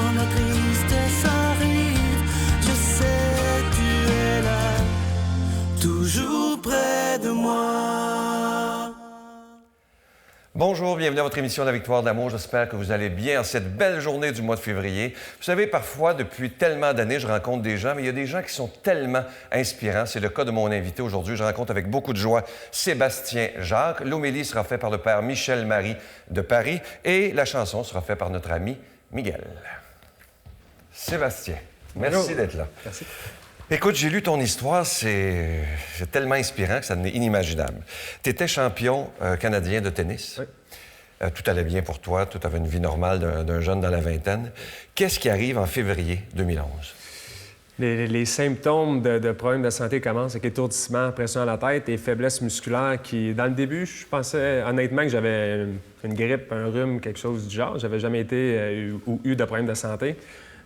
quand la tristesse arrive, je sais tu es là, toujours près de moi. Bonjour, bienvenue à votre émission La Victoire d'amour. J'espère que vous allez bien en cette belle journée du mois de février. Vous savez, parfois, depuis tellement d'années, je rencontre des gens, mais il y a des gens qui sont tellement inspirants. C'est le cas de mon invité aujourd'hui. Je rencontre avec beaucoup de joie Sébastien Jacques. L'homélie sera faite par le père Michel-Marie de Paris et la chanson sera faite par notre ami Miguel. Sébastien, merci d'être là. Merci. Écoute, j'ai lu ton histoire, c'est tellement inspirant que ça n'est inimaginable. Tu étais champion canadien de tennis. Oui. Tout allait bien pour toi, tout avait une vie normale d'un jeune dans la vingtaine. Qu'est-ce qui arrive en février 2011? Les symptômes de problèmes de santé commencent avec étourdissement, pression à la tête et faiblesse musculaire qui, dans le début, je pensais honnêtement que j'avais une grippe, un rhume, quelque chose du genre. J'avais jamais été ou eu de problèmes de santé.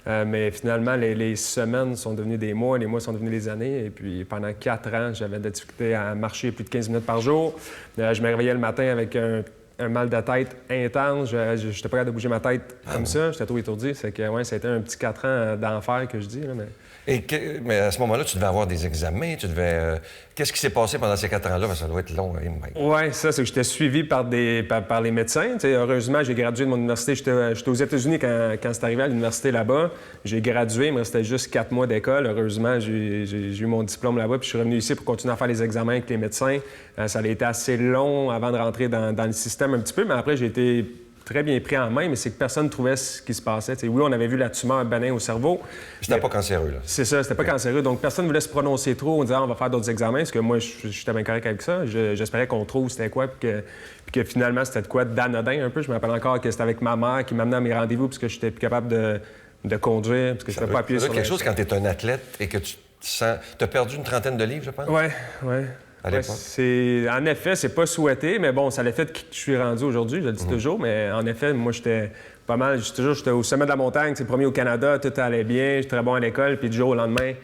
Mais finalement, les semaines sont devenues des mois, les mois sont devenus des années. Et puis, pendant 4 ans, j'avais de la difficulté à marcher plus de 15 minutes par jour. Je me réveillais le matin avec un mal de tête intense. Je n'étais pas capable de bouger ma tête comme ça. J'étais trop étourdi. C'est que, ouais, ça a été un petit 4 ans d'enfer que je dis. Là, Mais à ce moment-là, tu devais avoir des examens, tu devais... Qu'est-ce qui s'est passé pendant ces 4 ans-là? Ça doit être long. Oui, ça, c'est que j'étais suivi par les médecins. T'sais, heureusement, j'ai gradué de mon université. J'étais aux États-Unis quand c'est arrivé à l'université là-bas. J'ai gradué, il me restait juste 4 mois d'école. Heureusement, j'ai eu mon diplôme là-bas, puis je suis revenu ici pour continuer à faire les examens avec les médecins. Ça a été assez long avant de rentrer dans le système un petit peu, mais après, j'ai été très bien pris en main, mais c'est que personne ne trouvait ce qui se passait. T'sais, oui, on avait vu la tumeur bénin au cerveau. C'était pas cancéreux, là. C'est ça, c'était pas cancéreux. Donc, personne ne voulait se prononcer trop en disant on va faire d'autres examens, parce que moi, j'étais bien correct avec ça. J'espérais qu'on trouve c'était quoi, puis que finalement, c'était de quoi d'anodin un peu. Je me rappelle encore que c'était avec ma mère qui m'amenait à mes rendez-vous, parce que j'étais plus capable de conduire, parce que je ne pouvais pas appuyer sur quelque chose quand tu es un athlète et que tu sens... Tu as perdu une trentaine de livres, je pense? Oui. Ouais, en effet, c'est pas souhaité, mais bon, ça l'a fait que je suis rendu aujourd'hui, je le dis toujours, mais en effet, moi, j'étais pas mal. J'étais au sommet de la montagne, c'est premier au Canada, tout allait bien, j'étais très bon à l'école, puis du jour au lendemain,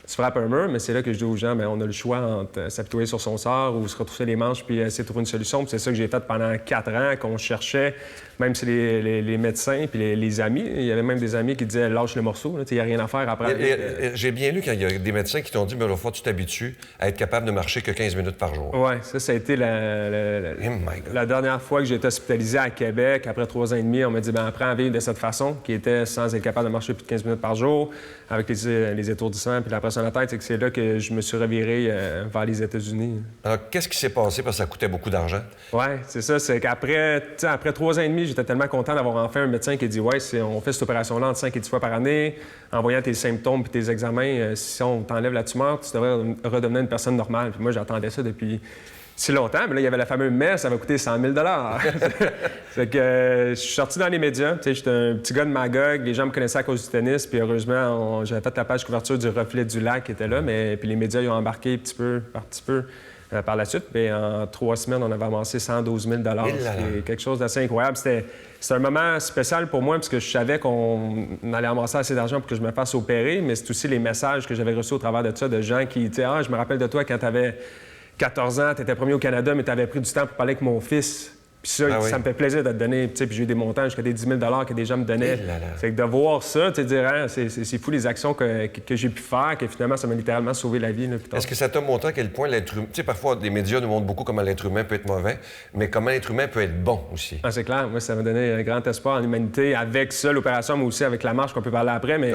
tu frappes un mur, mais c'est là que je dis aux gens, bien, on a le choix entre s'apitoyer sur son sort ou se retrousser les manches puis essayer de trouver une solution. Puis c'est ça que j'ai fait pendant 4 ans, qu'on cherchait, même si les médecins puis les amis, il y avait même des amis qui disaient « lâche le morceau, il n'y a rien à faire après. » J'ai bien lu qu'il y a des médecins qui t'ont dit « mais il faut que tu t'habitues à être capable de marcher que 15 minutes par jour. » Oui, ça a été la dernière fois que j'ai été hospitalisé à Québec. Après 3 ans et demi, on m'a dit « bien, apprends à vivre de cette façon, qui était sans être capable de marcher plus de 15 minutes par jour, avec les étourdissements puis la pression à la tête. » C'est là que je me suis reviré vers les États-Unis. Alors, qu'est-ce qui s'est passé? Parce que ça coûtait beaucoup d'argent. Oui, c'est ça. C'est qu'après 3 ans et demi, j'étais tellement content d'avoir enfin un médecin qui a dit « ouais, on fait cette opération-là entre 5 et 10 fois par année. En voyant tes symptômes et tes examens, si on t'enlève la tumeur, tu devrais redevenir une personne normale. » Puis moi, j'attendais ça depuis si longtemps. Mais là, il y avait la fameuse messe, ça va coûter 100 000 Fait que je suis sorti dans les médias. J'étais un petit gars de Magog. Les gens me connaissaient à cause du tennis. Puis heureusement, j'avais fait la page couverture du Reflet du Lac qui était là. Mais puis les médias, ils ont embarqué petit peu par la suite. Puis en 3 semaines, on avait avancé 112 000 C'est quelque chose d'assez incroyable. C'était un moment spécial pour moi parce que je savais qu'on allait amasser assez d'argent pour que je me fasse opérer. Mais c'est aussi les messages que j'avais reçus au travers de ça, de gens qui disaient « ah, je me rappelle de toi quand tu avais 14 ans, tu étais premier au Canada, mais tu avais pris du temps pour parler avec mon fils. » Puis ça me fait plaisir de te donner. Puis j'ai eu des montants jusqu'à des 10 000 que des gens me donnaient. C'est que de voir ça, tu sais, dire, hein, c'est fou les actions que j'ai pu faire, que finalement, ça m'a littéralement sauvé la vie. Est-ce que ça t'a montré à quel point l'être humain... Tu sais, parfois, les médias nous montrent beaucoup comment l'être humain peut être mauvais, mais comment l'être humain peut être bon aussi. Ah, c'est clair. Moi, ça m'a donné un grand espoir en l'humanité avec ça, l'opération, mais aussi avec la marche qu'on peut parler après. Mais...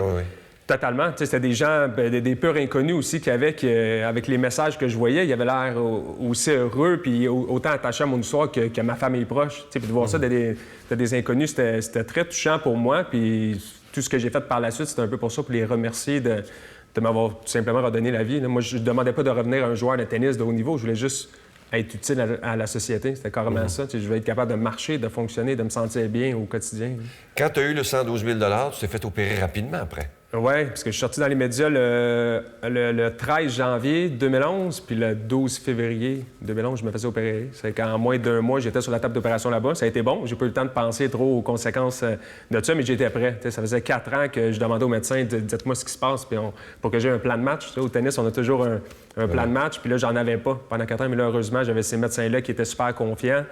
Totalement. C'était des gens, des purs inconnus aussi, avec les messages que je voyais, il avait l'air aussi heureux puis autant attaché à mon histoire que ma famille proche. Puis de voir ça de des inconnus, c'était très touchant pour moi. Puis tout ce que j'ai fait par la suite, c'était un peu pour ça, pour les remercier de m'avoir tout simplement redonné la vie. Là, moi, je ne demandais pas de revenir un joueur de tennis de haut niveau. Je voulais juste être utile à la société. C'était carrément ça. Je voulais être capable de marcher, de fonctionner, de me sentir bien au quotidien. Quand tu as eu le 112 000 tu t'es fait opérer rapidement après. Oui, parce que je suis sorti dans les médias le 13 janvier 2011, puis le 12 février 2011, je me faisais opérer. C'est qu'en moins d'1 mois, j'étais sur la table d'opération là-bas. Ça a été bon. J'ai pas eu le temps de penser trop aux conséquences de ça, mais j'étais prêt. T'sais, ça faisait 4 ans que je demandais aux médecins, dites-moi ce qui se passe, puis pour que j'ai un plan de match. T'sais, au tennis, on a toujours un plan de match, puis là, j'en avais pas pendant 4 ans, mais là, heureusement, j'avais ces médecins-là qui étaient super confiants.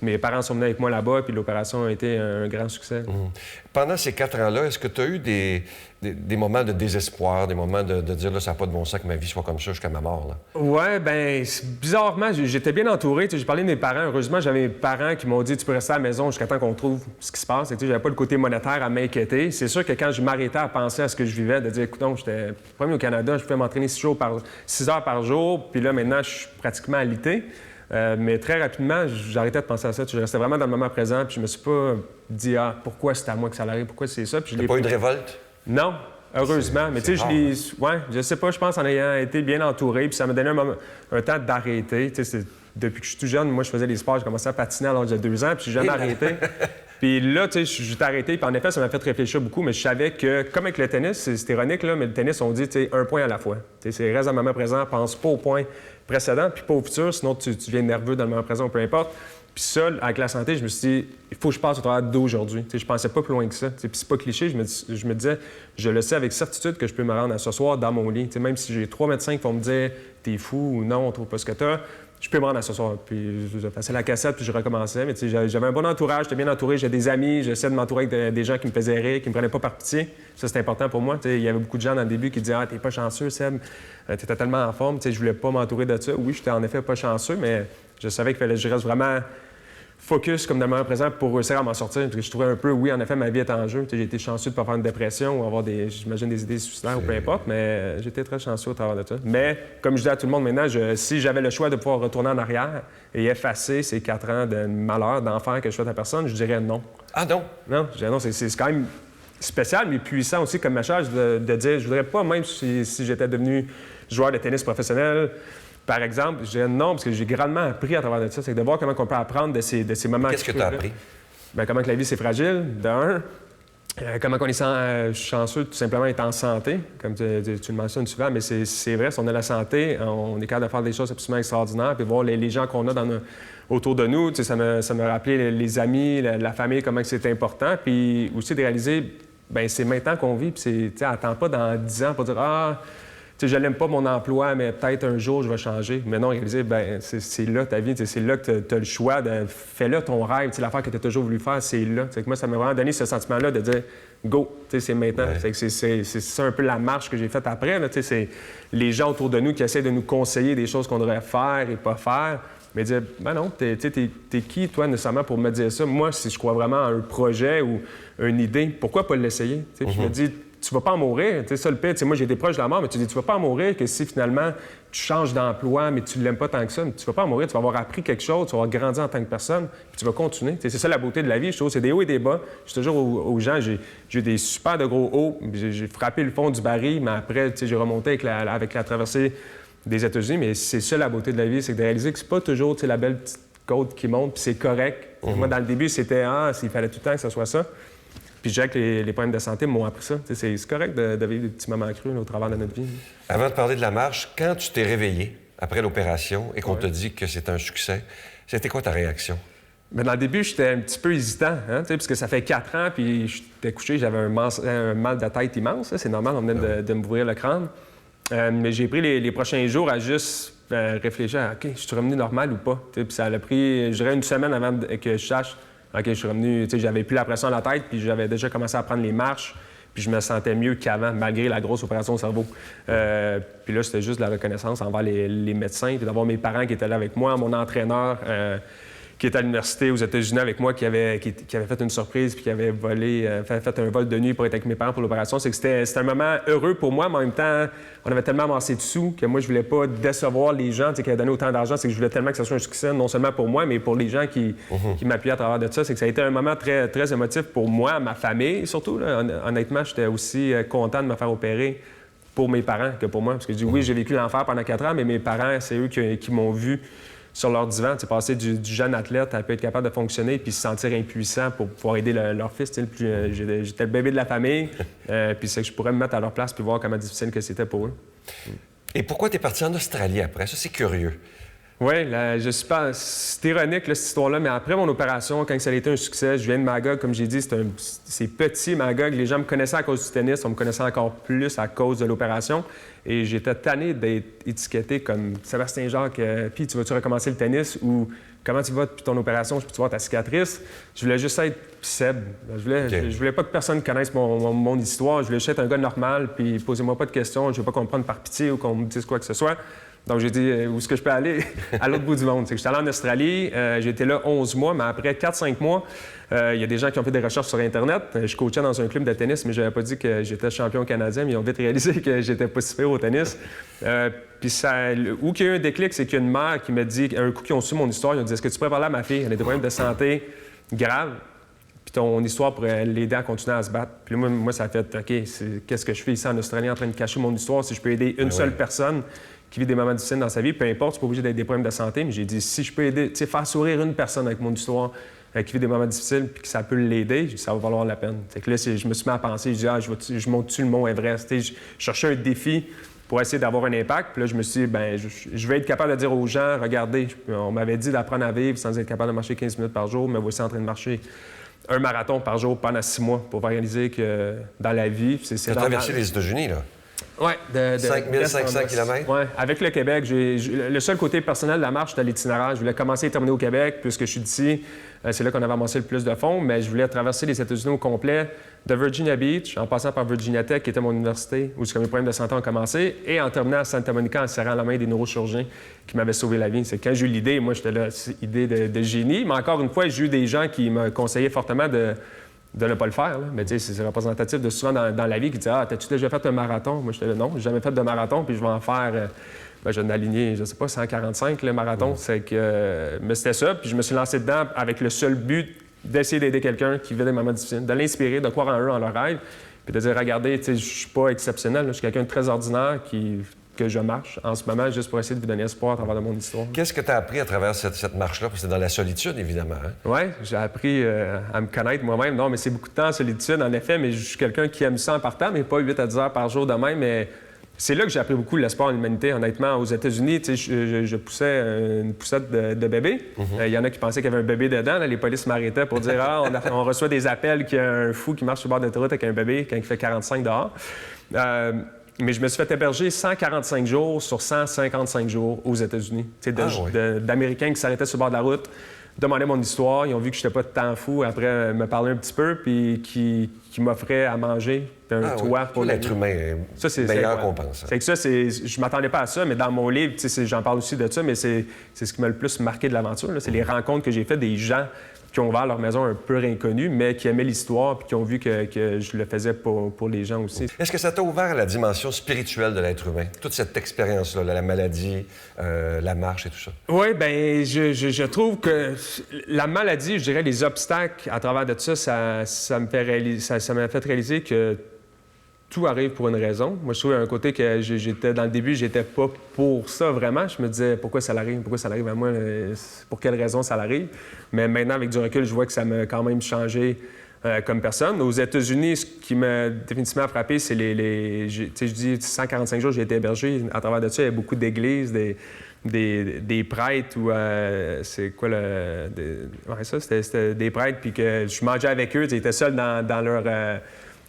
mes parents sont venus avec moi là-bas, puis l'opération a été un grand succès. Pendant ces 4 ans-là, est-ce que tu as eu des moments de désespoir, des moments de dire, là, ça n'a pas de bon sens que ma vie soit comme ça jusqu'à ma mort, là? Ouais, ben bizarrement, j'étais bien entouré. J'ai parlé de mes parents. Heureusement, j'avais mes parents qui m'ont dit, tu peux rester à la maison jusqu'à temps qu'on trouve ce qui se passe. J'avais pas le côté monétaire à m'inquiéter. C'est sûr que quand je m'arrêtais à penser à ce que je vivais, de dire, écoute, j'étais premier au Canada, je pouvais m'entraîner 6 heures par jour, puis là, maintenant, je suis pratiquement alité. Mais très rapidement, j'arrêtais de penser à ça. Je restais vraiment dans le moment présent, puis je me suis pas dit, pourquoi c'est à moi que ça arrive, pourquoi c'est ça. T'as pas eu de révolte? Non, heureusement. Mais tu sais, je sais pas, je pense en ayant été bien entouré, puis ça m'a donné un temps d'arrêter. Depuis que je suis tout jeune, moi, je faisais des sports, j'ai commencé à patiner à l'âge de 2 ans, puis j'ai jamais arrêté. Puis là, tu sais, j'ai arrêté, puis en effet, ça m'a fait réfléchir beaucoup, mais je savais que, comme avec le tennis, c'est ironique, là, mais le tennis, on dit, tu sais, un point à la fois. Tu sais, reste dans le moment présent, pense pas au point précédent, puis pas au futur, sinon tu viens nerveux dans le moment présent, peu importe. Puis ça, avec la santé, je me suis dit, il faut que je passe au travers d'aujourd'hui. Tu sais, je pensais pas plus loin que ça. Tu sais, puis c'est pas cliché, je me disais, je le sais avec certitude que je peux me rendre à ce soir dans mon lit. Tu sais, même si j'ai 3 médecins qui vont me dire, t'es fou ou non, on trouve pas ce que t'as, je peux me rendre à ce soir. Puis je passais la cassette, puis je recommençais. Mais tu sais, j'avais un bon entourage, j'étais bien entouré, j'ai des amis, j'essayais de m'entourer avec des gens qui me faisaient rire, qui me prenaient pas par pitié. Ça, c'était important pour moi. Tu sais, il y avait beaucoup de gens dans le début qui disaient, t'es pas chanceux, Seb, t'étais tellement en forme. Tu sais, je voulais pas m'entourer de ça. Oui, j'étais en effet pas chanceux, mais je savais qu'il fallait que je reste vraiment focus comme dans le moment présent pour réussir à m'en sortir. Parce que je trouvais un peu, oui, en effet, ma vie est en jeu. J'ai été chanceux de ne pas faire une dépression ou avoir j'imagine, des idées suicidaires ou peu importe, mais j'étais très chanceux au travers de ça. Mais, comme je dis à tout le monde maintenant, si j'avais le choix de pouvoir retourner en arrière et effacer ces 4 ans de malheur, d'enfer que je souhaite à personne, je dirais non. Ah non? Non, je dirais non. C'est quand même spécial, mais puissant aussi comme message de dire, je voudrais pas, même si j'étais devenu joueur de tennis professionnel, par exemple, je dirais non, parce que j'ai grandement appris à travers de ça. C'est de voir comment on peut apprendre de ces moments. Qu'est-ce que tu as appris? Bien, comment que la vie, c'est fragile, d'un. Comment on est chanceux, tout simplement, d'être en santé. Comme tu le mentionnes souvent, mais c'est vrai, si on a la santé, on est capable de faire des choses absolument extraordinaires. Puis voir les gens qu'on a autour de nous, ça me rappelait les amis, la famille, comment c'est important. Puis aussi de réaliser, bien, c'est maintenant qu'on vit. Puis attends pas dans 10 ans pour dire, tu sais, je n'aime pas mon emploi, mais peut-être un jour, je vais changer. Mais non, réaliser, bien, c'est là ta vie, c'est là que tu as le choix de... Fais-le ton rêve, l'affaire que tu as toujours voulu faire, c'est là. Que moi, ça m'a vraiment donné ce sentiment-là de dire, go, c'est maintenant. Ouais. C'est ça un peu la marche que j'ai faite après. C'est les gens autour de nous qui essaient de nous conseiller des choses qu'on devrait faire et pas faire. Mais dire, ben non, t'es qui, toi, nécessairement, pour me dire ça? Moi, si je crois vraiment à un projet ou une idée, pourquoi pas l'essayer? Je me dis, tu vas pas en mourir. C'est ça le pire. Moi, j'ai été proche de la mort, mais tu dis, tu vas pas en mourir que si finalement tu changes d'emploi, mais tu l'aimes pas tant que ça. Tu vas pas en mourir. Tu vas avoir appris quelque chose, tu vas avoir grandi en tant que personne, puis tu vas continuer. C'est ça la beauté de la vie. Je trouve c'est des hauts et des bas. Je suis toujours aux gens, j'ai eu des super de gros hauts. J'ai frappé le fond du baril, mais après, j'ai remonté avec la traversée des États-Unis. Mais c'est ça la beauté de la vie, c'est de réaliser que c'est pas toujours la belle petite côte qui monte, puis c'est correct. Moi, dans le début, c'était s'il fallait tout le temps que ce soit ça. Puis je dirais que les problèmes de santé m'ont appris ça. C'est correct de vivre des petits moments creux au travers de notre vie. Avant de parler de la marche, quand tu t'es réveillé après l'opération et qu'on te dit que c'est un succès, c'était quoi ta réaction? Bien, dans le début, j'étais un petit peu hésitant, parce que ça fait 4 ans, puis j'étais couché, j'avais un mal de tête immense. C'est normal, on venait de m'ouvrir le crâne. Mais j'ai pris les prochains jours à juste réfléchir à, OK, je suis revenu normal ou pas? Puis ça a pris, je dirais, une semaine avant que je sache. OK, je suis revenu, j'avais plus la pression à la tête, puis j'avais déjà commencé à prendre les marches, puis je me sentais mieux qu'avant, malgré la grosse opération au cerveau. Puis là, c'était juste de la reconnaissance envers les médecins, puis d'avoir mes parents qui étaient là avec moi, mon entraîneur qui était à l'université aux États-Unis avec moi, qui avait fait une surprise, puis qui avait fait un vol de nuit pour être avec mes parents pour l'opération. C'est que c'était un moment heureux pour moi, mais en même temps, on avait tellement amassé de sous que moi, je voulais pas décevoir les gens qui avaient donné autant d'argent. C'est que je voulais tellement que ça soit un succès, non seulement pour moi, mais pour les gens qui m'appuyaient à travers de ça. C'est que ça a été un moment très, très émotif pour moi, ma famille, surtout. Là, honnêtement, j'étais aussi content de me faire opérer pour mes parents que pour moi. Parce que je dis, oui, j'ai vécu l'enfer pendant 4 ans, mais mes parents, c'est eux qui m'ont vu sur leur divan, passer du jeune athlète à être capable de fonctionner puis se sentir impuissant pour pouvoir aider leur fils. J'étais le bébé de la famille, puis c'est que je pourrais me mettre à leur place puis voir comment difficile que c'était pour eux. Et pourquoi tu es parti en Australie après? Ça, c'est curieux. Oui, je suis pas. C'est ironique, là, cette histoire-là, mais après mon opération, quand ça a été un succès, je viens de Magog, comme j'ai dit, c'est petit Magog. Les gens me connaissaient à cause du tennis, on me connaissait encore plus à cause de l'opération. Et j'étais tanné d'être étiqueté comme Sébastien Jacques, puis tu vas-tu recommencer le tennis ou comment tu vas depuis ton opération, je peux-tu voir ta cicatrice? Je voulais juste être Seb. Je voulais pas que personne connaisse mon histoire. Je voulais juste être un gars normal, puis posez-moi pas de questions. Je veux pas qu'on me prenne par pitié ou qu'on me dise quoi que ce soit. Donc, j'ai dit, où est-ce que je peux aller? À l'autre bout du monde. J'étais allé en Australie, j'ai été là 11 mois, mais après 4-5 mois, il y a des gens qui ont fait des recherches sur Internet. Je coachais dans un club de tennis, mais je n'avais pas dit que j'étais champion canadien, mais ils ont vite réalisé que j'étais pas si pire au tennis. Puis où qu'il y a eu un déclic, c'est qu'il y a une mère qui m'a dit, un coup qu'ils ont su mon histoire, ils ont dit, est-ce que tu pourrais parler à ma fille? Elle a des problèmes de santé graves. Puis ton histoire pourrait l'aider à continuer à se battre. Puis moi ça a fait, OK, qu'est-ce que je fais ici en Australie en train de cacher mon histoire si je peux aider une seule personne qui vit des moments difficiles dans sa vie, peu importe, c'est pas obligé d'être des problèmes de santé, mais j'ai dit, si je peux aider, faire sourire une personne avec mon histoire qui vit des moments difficiles puis que ça peut l'aider, ça va valoir la peine. C'est que là, je me suis mis à penser, je dis, je monte-tu le mont Everest? Je cherchais un défi pour essayer d'avoir un impact. Puis là, je me suis dit, je vais être capable de dire aux gens, regardez, on m'avait dit d'apprendre à vivre sans être capable de marcher 15 minutes par jour, mais voici en train de marcher un marathon par jour pendant 6 mois pour réaliser que dans la vie, c'est tu as traversé les États-Unis, là? Oui, de 5500 km? Oui, avec le Québec. Le seul côté personnel de la marche, c'était l'itinéraire. Je voulais commencer et terminer au Québec, puisque je suis d'ici. C'est là qu'on avait amassé le plus de fonds, mais je voulais traverser les États-Unis au complet, de Virginia Beach, en passant par Virginia Tech, qui était mon université, où mes problèmes de santé ont commencé, et en terminant à Santa Monica, en serrant la main des neurochirurgiens qui m'avaient sauvé la vie. C'est quand j'ai eu l'idée, moi, j'étais là, c'est idée de génie, mais encore une fois, j'ai eu des gens qui me conseillaient fortement de ne pas le faire. Là. Mais tu sais, c'est représentatif de souvent dans la vie qui disent « Ah, t'as-tu déjà fait un marathon? » Moi, j'étais là « Non, j'ai jamais fait de marathon, puis je vais en faire... je vais en aligner, je sais pas, 145, le marathon. C'est que... mais c'était ça, puis je me suis lancé dedans avec le seul but d'essayer d'aider quelqu'un qui vit des moments difficiles, de l'inspirer, de croire en eux, en leur rêve, puis de dire « Regardez, tu sais, je suis pas exceptionnel, là, je suis quelqu'un de très ordinaire que je marche en ce moment juste pour essayer de vous donner espoir à travers de mon histoire. » Qu'est-ce que tu as appris à travers cette marche-là? Parce que c'est dans la solitude, évidemment. Hein? Oui, j'ai appris à me connaître moi-même. Non, mais c'est beaucoup de temps en solitude, en effet, mais je suis quelqu'un qui aime ça en partant, mais pas 8 à 10 heures par jour de même. Mais c'est là que j'ai appris beaucoup l'espoir en l'humanité. Honnêtement, aux États-Unis, je poussais une poussette de bébé. Il y en a qui pensaient qu'il y avait un bébé dedans. Là, les polices m'arrêtaient pour dire « Ah, on reçoit des appels qu'il y a un fou qui marche sur le bord de l'autoroute avec un bébé quand il fait 45 dehors. » Mais je me suis fait héberger 145 jours sur 155 jours aux États-Unis. D'Américains qui s'arrêtaient sur le bord de la route, demandaient mon histoire. Ils ont vu que je n'étais pas de temps fou. Après, me parlaient un petit peu, puis qui m'offraient à manger, puis un toit pour l'être humain. Ça, c'est meilleur qu'on pense. C'est que ça, je m'attendais pas à ça, mais dans mon livre, j'en parle aussi de ça, mais c'est ce qui m'a le plus marqué de l'aventure. C'est les rencontres que j'ai faites des gens qui ont ouvert leur maison un peu inconnue, mais qui aimaient l'histoire puis qui ont vu que je le faisais pour les gens aussi. Est-ce que ça t'a ouvert à la dimension spirituelle de l'être humain? Toute cette expérience-là, la maladie, la marche et tout ça? Oui, bien, je trouve que la maladie, je dirais, les obstacles à travers de ça m'a fait réaliser que tout arrive pour une raison. Moi, je trouvais un côté que dans le début, j'étais pas pour ça vraiment. Je me disais, pourquoi ça arrive? Pourquoi ça arrive à moi? Pour quelle raison ça arrive? Mais maintenant, avec du recul, je vois que ça m'a quand même changé comme personne. Aux États-Unis, ce qui m'a définitivement frappé, c'est je dis 145 jours, j'ai été hébergé. À travers de ça, il y a beaucoup d'églises, des prêtres ou c'est quoi c'était des prêtres, puis que je mangeais avec eux. Ils étaient seuls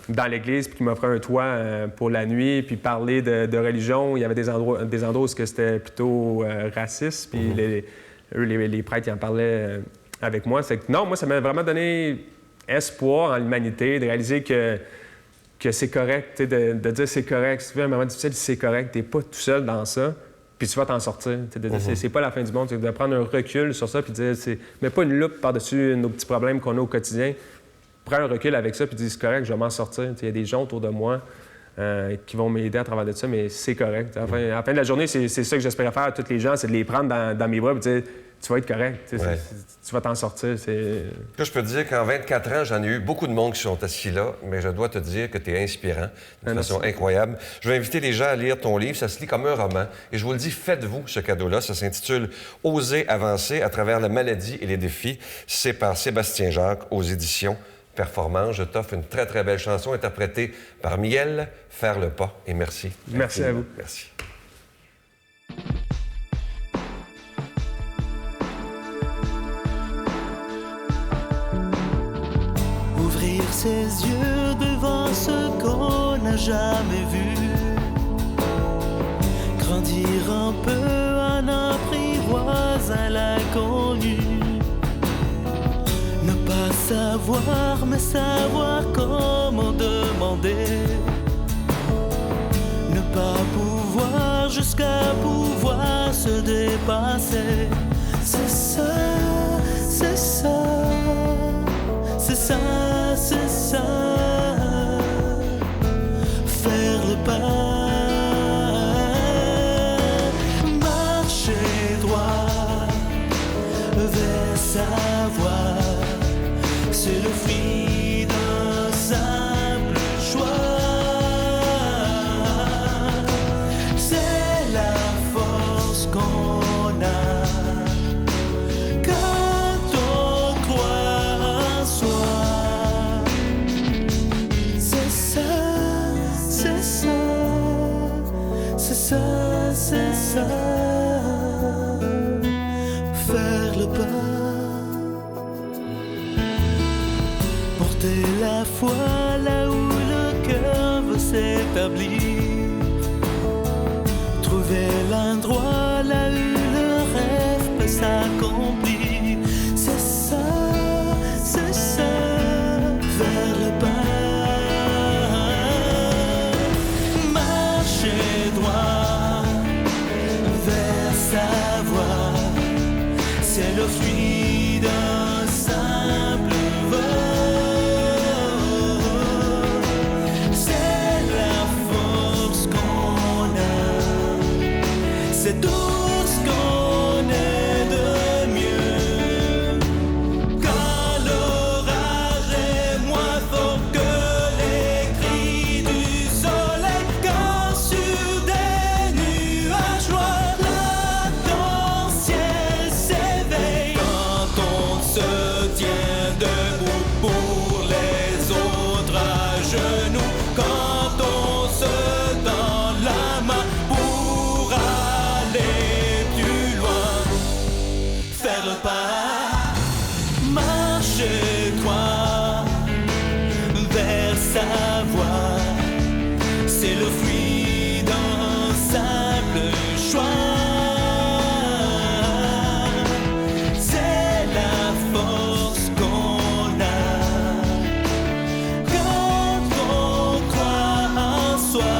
dans l'église, puis qui m'offrait un toit pour la nuit, puis parler de religion. Il y avait des endroits où c'était plutôt raciste, puis les prêtres, ils en parlaient avec moi. C'est que non, moi, ça m'a vraiment donné espoir en l'humanité, de réaliser que c'est correct, de dire c'est correct. Si tu vis un moment difficile, c'est correct, t'es pas tout seul dans ça, puis tu vas t'en sortir. C'est pas la fin du monde, c'est de prendre un recul sur ça, puis de dire, mais pas une loupe par-dessus nos petits problèmes qu'on a au quotidien. Prends un recul avec ça puis dis c'est correct, je vais m'en sortir. Il y a des gens autour de moi qui vont m'aider à travers de ça, mais c'est correct. À la fin de la journée, c'est ça que j'espérais faire à tous les gens, c'est de les prendre dans mes bras et dire tu vas être correct, tu vas t'en sortir. Là, je peux te dire qu'en 24 ans, j'en ai eu beaucoup de monde qui sont assis là, mais je dois te dire que tu es inspirant d'une façon incroyable. Je vais inviter les gens à lire ton livre. Ça se lit comme un roman. Et je vous le dis, faites-vous ce cadeau-là. Ça s'intitule « Oser avancer à travers la maladie et les défis ». C'est par Sébastien Jacques aux éditions Performance. Je t'offre une très, très belle chanson interprétée par Miel, Faire le pas. Et merci. Merci à vous. Merci. ses yeux devant ce qu'on n'a jamais vu. Grandir un peu en apprivoisant l'inconnu. Ne pas savoir, mais savoir comment demander. Ne pas pouvoir jusqu'à pouvoir se dépasser. C'est ça, c'est ça, c'est ça, c'est ça. Faire le pas. Savoir, c'est le fruit d'un simple choix. C'est la force qu'on a quand on croit en soi. C'est ça, c'est ça, c'est ça, c'est ça. Faire le pas. C'est la foi là où le cœur veut s'établir. Trouver l'endroit là où le rêve peut s'accomplir. C'est ça, vers le pas. Marcher droit vers sa voie. C'est le fruit d'un simple vol. C'est tout ce qu'on est de mieux. Quand l'orage est moins fort que les cris du soleil, quand sur des nuages noirs l'arc-en-ciel s'éveille, quand on se tient debout pour les autres à genoux, quand on se tend la main pour plus loin, faire le pas, marcher droit vers sa voie. C'est le fruit d'un simple choix. C'est la force qu'on a quand on croit en soi.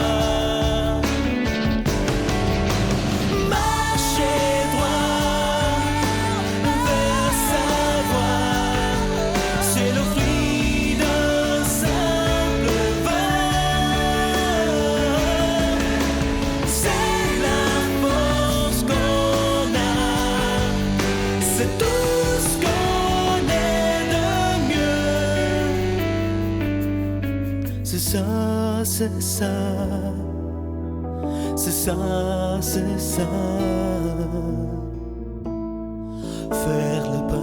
C'est ça, c'est ça, c'est ça, faire le pas.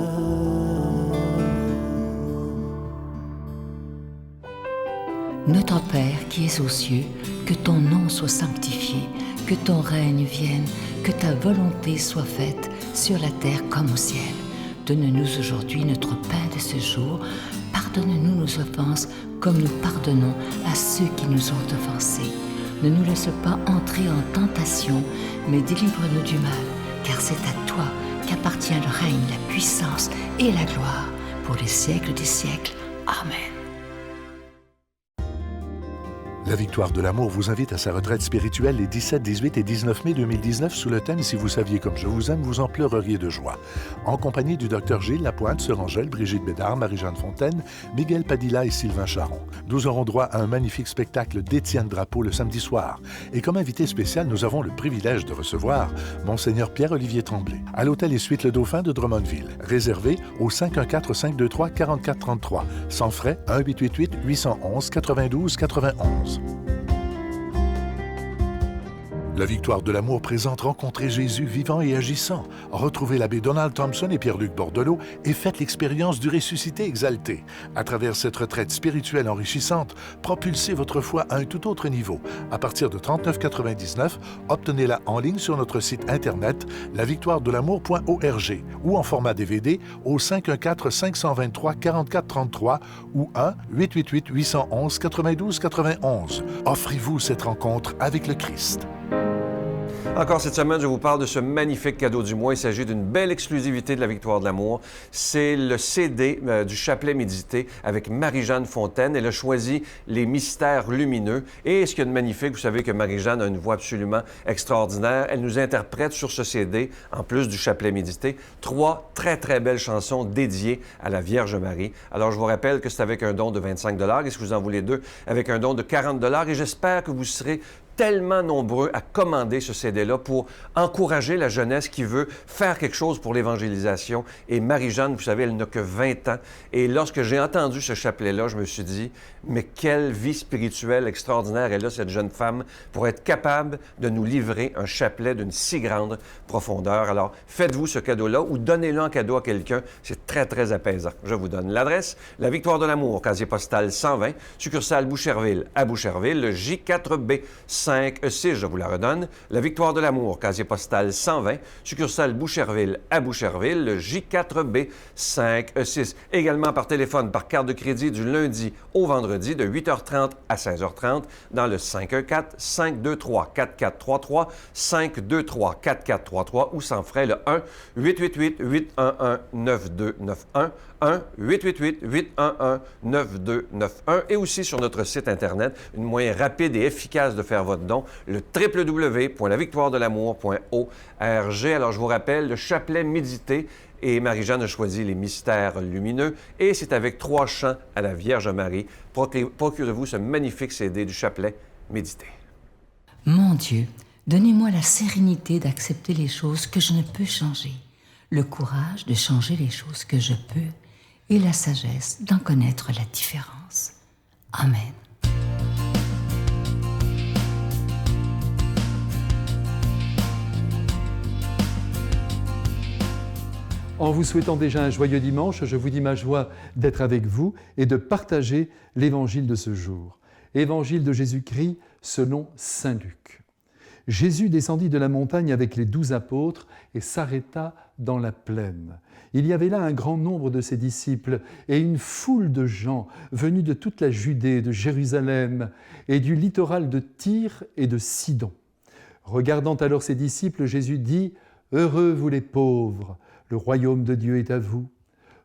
Notre Père qui es aux cieux, que ton nom soit sanctifié, que ton règne vienne, que ta volonté soit faite sur la terre comme au ciel. Donne-nous aujourd'hui notre pain de ce jour. Pardonne-nous nos offenses comme nous pardonnons à ceux qui nous ont offensés. Ne nous laisse pas entrer en tentation, mais délivre-nous du mal, car c'est à toi qu'appartient le règne, la puissance et la gloire pour les siècles des siècles. Amen. La Victoire de l'amour vous invite à sa retraite spirituelle les 17, 18 et 19 mai 2019 sous le thème « Si vous saviez comme je vous aime, vous en pleureriez de joie ». En compagnie du Dr Gilles Lapointe, Sœur Angèle, Brigitte Bédard, Marie-Jeanne Fontaine, Miguel Padilla et Sylvain Charon. Nous aurons droit à un magnifique spectacle d'Étienne Drapeau le samedi soir. Et comme invité spécial, nous avons le privilège de recevoir Monseigneur Pierre-Olivier Tremblay à l'hôtel et suites Le Dauphin de Drummondville. Réservé au 514-523-4433. Sans frais, 1-888-811-92-91. La Victoire de l'amour présente Rencontrer Jésus vivant et agissant. Retrouvez l'abbé Donald Thompson et Pierre-Luc Bordelot et faites l'expérience du ressuscité exalté. À travers cette retraite spirituelle enrichissante, propulsez votre foi à un tout autre niveau. À partir de 39,99, obtenez-la en ligne sur notre site internet lavictoiredelamour.org ou en format DVD au 514-523-4433 ou 1-888-811-9291. Offrez-vous cette rencontre avec le Christ. Encore cette semaine, je vous parle de ce magnifique cadeau du mois. Il s'agit d'une belle exclusivité de la Victoire de l'amour. C'est le CD du chapelet médité avec Marie-Jeanne Fontaine. Elle a choisi les mystères lumineux. Et ce qu'il y a de magnifique, vous savez que Marie-Jeanne a une voix absolument extraordinaire. Elle nous interprète sur ce CD, en plus du chapelet médité, 3 très, très belles chansons dédiées à la Vierge Marie. Alors, je vous rappelle que c'est avec un don de 25 $. Et si vous en voulez 2, avec un don de 40 $. Et j'espère que vous serez tellement nombreux à commander ce CD-là pour encourager la jeunesse qui veut faire quelque chose pour l'évangélisation. Et Marie-Jeanne, vous savez, elle n'a que 20 ans. Et lorsque j'ai entendu ce chapelet-là, je me suis dit, mais quelle vie spirituelle extraordinaire elle a, cette jeune femme, pour être capable de nous livrer un chapelet d'une si grande profondeur. Alors, faites-vous ce cadeau-là ou donnez-le en cadeau à quelqu'un. C'est très, très apaisant. Je vous donne l'adresse, la Victoire de l'amour, casier postal 120, succursale Boucherville à Boucherville, le J4B 5E6, je vous la redonne. La Victoire de l'amour, casier postal 120, succursale Boucherville à Boucherville, le J4B 5E6. Également par téléphone, par carte de crédit du lundi au vendredi de 8h30 à 16h30 dans le 514-523-4433, 523-4433 ou sans frais le 1-888-811-9291, 1-888-811-9291 et aussi sur notre site Internet, une moyen rapide et efficace de faire votre don, le www.lavictoiredelamour.org. Alors, je vous rappelle, le chapelet médité et Marie-Jeanne a choisi les mystères lumineux et c'est avec 3 chants à la Vierge Marie. Procurez-vous ce magnifique CD du chapelet médité. Mon Dieu, donnez-moi la sérénité d'accepter les choses que je ne peux changer, le courage de changer les choses que je peux et la sagesse d'en connaître la différence. Amen. En vous souhaitant déjà un joyeux dimanche, je vous dis ma joie d'être avec vous et de partager l'évangile de ce jour. Évangile de Jésus-Christ selon saint Luc. Jésus descendit de la montagne avec les 12 apôtres et s'arrêta dans la plaine. Il y avait là un grand nombre de ses disciples et une foule de gens venus de toute la Judée, de Jérusalem et du littoral de Tyr et de Sidon. Regardant alors ses disciples, Jésus dit « Heureux vous les pauvres, le royaume de Dieu est à vous.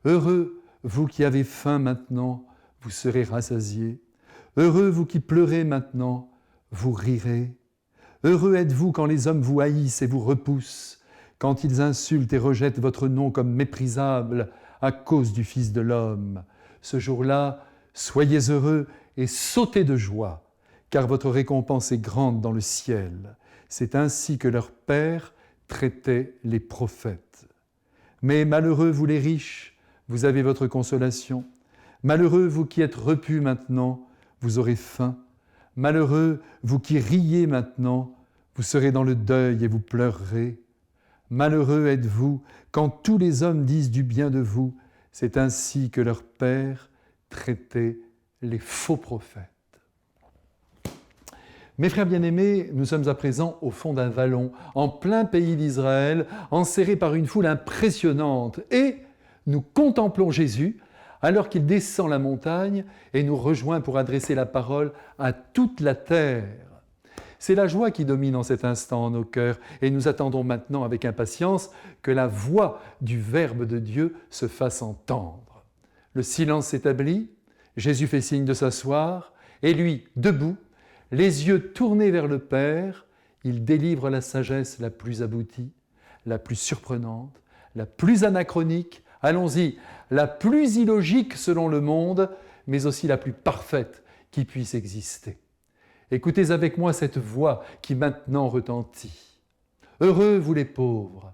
Heureux vous qui avez faim maintenant, vous serez rassasiés. Heureux vous qui pleurez maintenant, vous rirez. Heureux êtes-vous quand les hommes vous haïssent et vous repoussent, quand ils insultent et rejettent votre nom comme méprisable à cause du Fils de l'homme. Ce jour-là, soyez heureux et sautez de joie, car votre récompense est grande dans le ciel. C'est ainsi que leur Père traitait les prophètes. Mais malheureux vous les riches, vous avez votre consolation. Malheureux vous qui êtes repus maintenant, vous aurez faim. Malheureux vous qui riez maintenant, vous serez dans le deuil et vous pleurerez. Malheureux êtes-vous quand tous les hommes disent du bien de vous. C'est ainsi que leur Père traitait les faux prophètes. Mes frères bien-aimés, nous sommes à présent au fond d'un vallon, en plein pays d'Israël, enserrés par une foule impressionnante. Et nous contemplons Jésus alors qu'il descend la montagne et nous rejoint pour adresser la parole à toute la terre. C'est la joie qui domine en cet instant en nos cœurs et nous attendons maintenant avec impatience que la voix du Verbe de Dieu se fasse entendre. Le silence s'établit, Jésus fait signe de s'asseoir et lui, debout, les yeux tournés vers le Père, il délivre la sagesse la plus aboutie, la plus surprenante, la plus anachronique, allons-y, la plus illogique selon le monde, mais aussi la plus parfaite qui puisse exister. Écoutez avec moi cette voix qui maintenant retentit. Heureux vous les pauvres,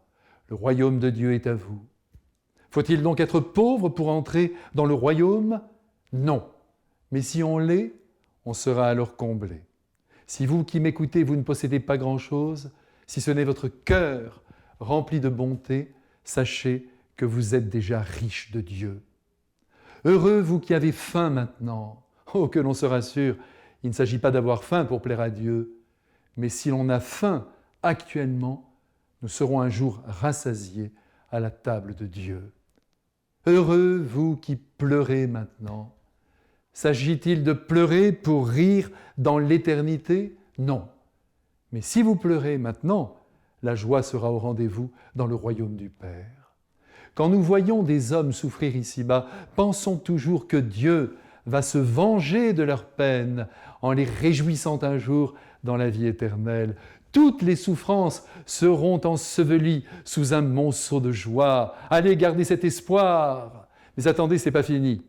le royaume de Dieu est à vous. Faut-il donc être pauvre pour entrer dans le royaume ? Non, mais si on l'est, on sera alors comblé. Si vous qui m'écoutez, vous ne possédez pas grand-chose, si ce n'est votre cœur rempli de bonté, sachez que vous êtes déjà riche de Dieu. Heureux vous qui avez faim maintenant. Oh, que l'on se rassure, il ne s'agit pas d'avoir faim pour plaire à Dieu, mais si l'on a faim actuellement, nous serons un jour rassasiés à la table de Dieu. Heureux vous qui pleurez maintenant. S'agit-il de pleurer pour rire dans l'éternité? Non. Mais si vous pleurez maintenant, la joie sera au rendez-vous dans le royaume du Père. Quand nous voyons des hommes souffrir ici-bas, pensons toujours que Dieu va se venger de leurs peines en les réjouissant un jour dans la vie éternelle. Toutes les souffrances seront ensevelies sous un monceau de joie. Allez, gardez cet espoir. Mais attendez, c'est pas fini.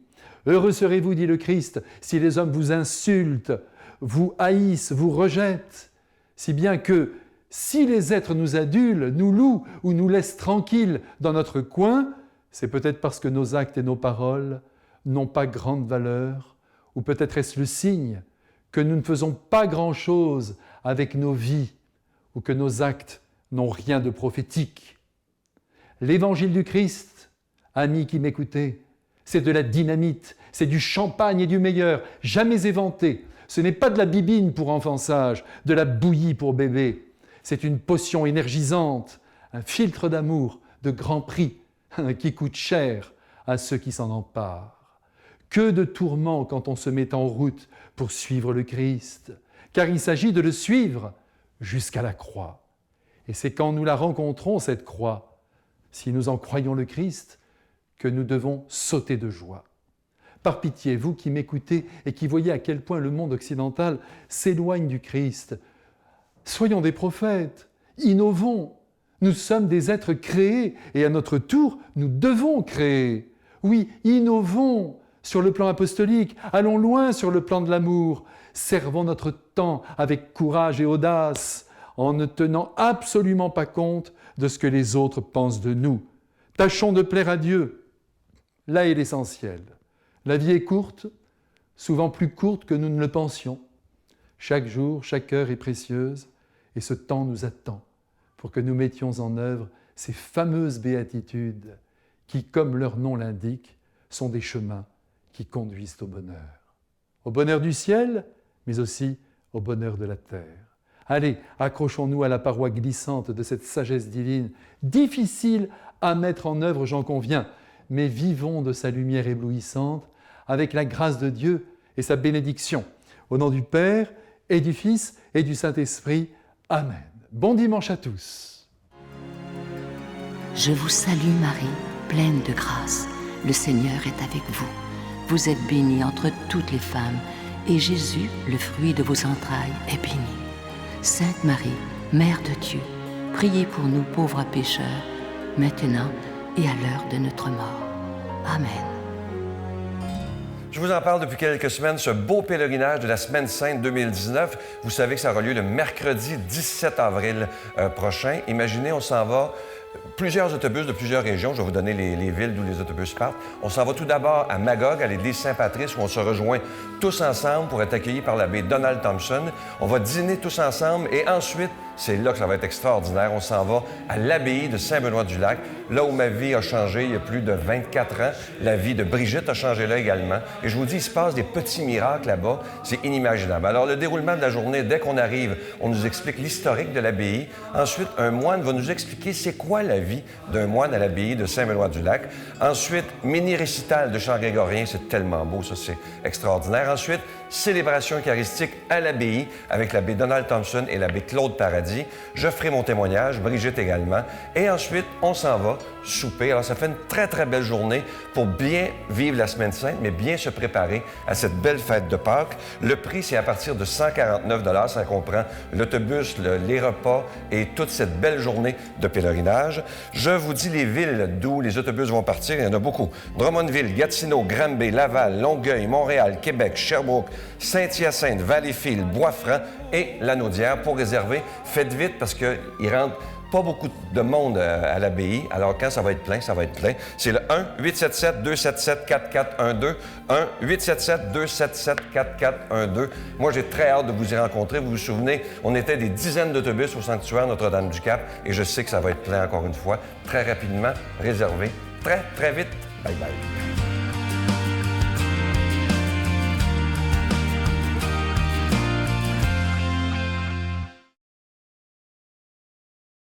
Heureux serez-vous, dit le Christ, si les hommes vous insultent, vous haïssent, vous rejettent, si bien que si les êtres nous adulent, nous louent ou nous laissent tranquilles dans notre coin, c'est peut-être parce que nos actes et nos paroles n'ont pas grande valeur, ou peut-être est-ce le signe que nous ne faisons pas grand-chose avec nos vies, ou que nos actes n'ont rien de prophétique. L'évangile du Christ, amis qui m'écoutez, c'est de la dynamite, c'est du champagne et du meilleur, jamais éventé. Ce n'est pas de la bibine pour enfants sages, de la bouillie pour bébés. C'est une potion énergisante, un filtre d'amour de grand prix qui coûte cher à ceux qui s'en emparent. Que de tourments quand on se met en route pour suivre le Christ, car il s'agit de le suivre jusqu'à la croix. Et c'est quand nous la rencontrons, cette croix, si nous en croyons le Christ, que nous devons sauter de joie. Par pitié, vous qui m'écoutez et qui voyez à quel point le monde occidental s'éloigne du Christ, soyons des prophètes, innovons. Nous sommes des êtres créés et à notre tour, nous devons créer. Oui, innovons sur le plan apostolique, allons loin sur le plan de l'amour, servons notre temps avec courage et audace, en ne tenant absolument pas compte de ce que les autres pensent de nous. Tâchons de plaire à Dieu. Là est l'essentiel. La vie est courte, souvent plus courte que nous ne le pensions. Chaque jour, chaque heure est précieuse et ce temps nous attend pour que nous mettions en œuvre ces fameuses béatitudes qui, comme leur nom l'indique, sont des chemins qui conduisent au bonheur du ciel, mais aussi au bonheur de la terre. Allez, accrochons-nous à la paroi glissante de cette sagesse divine, difficile à mettre en œuvre, j'en conviens, mais vivons de sa lumière éblouissante avec la grâce de Dieu et sa bénédiction. Au nom du Père et du Fils et du Saint-Esprit. Amen. Bon dimanche à tous. Je vous salue Marie, pleine de grâce. Le Seigneur est avec vous. Vous êtes bénie entre toutes les femmes, et Jésus, le fruit de vos entrailles, est béni. Sainte Marie, Mère de Dieu, priez pour nous pauvres pécheurs, maintenant et à l'heure de notre mort. Amen. Je vous en parle depuis quelques semaines, ce beau pèlerinage de la Semaine Sainte 2019. Vous savez que ça aura lieu le mercredi 17 avril prochain. Imaginez, on s'en va, plusieurs autobus de plusieurs régions. Je vais vous donner les villes d'où les autobus partent. On s'en va tout d'abord à Magog, à l'église Saint-Patrice, où on se rejoint tous ensemble pour être accueillis par l'abbé Donald Thompson. On va dîner tous ensemble et ensuite, c'est là que ça va être extraordinaire. On s'en va à l'abbaye de Saint-Benoît-du-Lac, là où ma vie a changé il y a plus de 24 ans. La vie de Brigitte a changé là également. Et je vous dis, il se passe des petits miracles là-bas. C'est inimaginable. Alors, le déroulement de la journée, dès qu'on arrive, on nous explique l'historique de l'abbaye. Ensuite, un moine va nous expliquer c'est quoi la vie d'un moine à l'abbaye de Saint-Benoît-du-Lac. Ensuite, mini-récital de chant grégorien. C'est tellement beau, ça, c'est extraordinaire. Ensuite, célébration eucharistique à l'abbaye avec l'abbé Donald Thompson et l'abbé Claude Paradis. Je ferai mon témoignage, Brigitte également. Et ensuite, on s'en va souper. Alors, ça fait une très, très belle journée pour bien vivre la Semaine Sainte, mais bien se préparer à cette belle fête de Pâques. Le prix, c'est à partir de 149 $. Ça comprend l'autobus, les repas et toute cette belle journée de pèlerinage. Je vous dis les villes d'où les autobus vont partir. Il y en a beaucoup. Drummondville, Gatineau, Granby, Laval, Longueuil, Montréal, Québec, Sherbrooke, Saint-Hyacinthe, Valleyfield, Bois-Franc et Lanaudière. Pour réserver, faites vite parce qu'ils rentrent pas beaucoup de monde à l'abbaye. Alors, quand ça va être plein, ça va être plein. C'est le 1-877-277-4412. 1-877-277-4412. Moi, j'ai très hâte de vous y rencontrer. Vous vous souvenez, on était des dizaines d'autobus au sanctuaire Notre-Dame-du-Cap et je sais que ça va être plein encore une fois, très rapidement, réservé, très, très vite. Bye bye.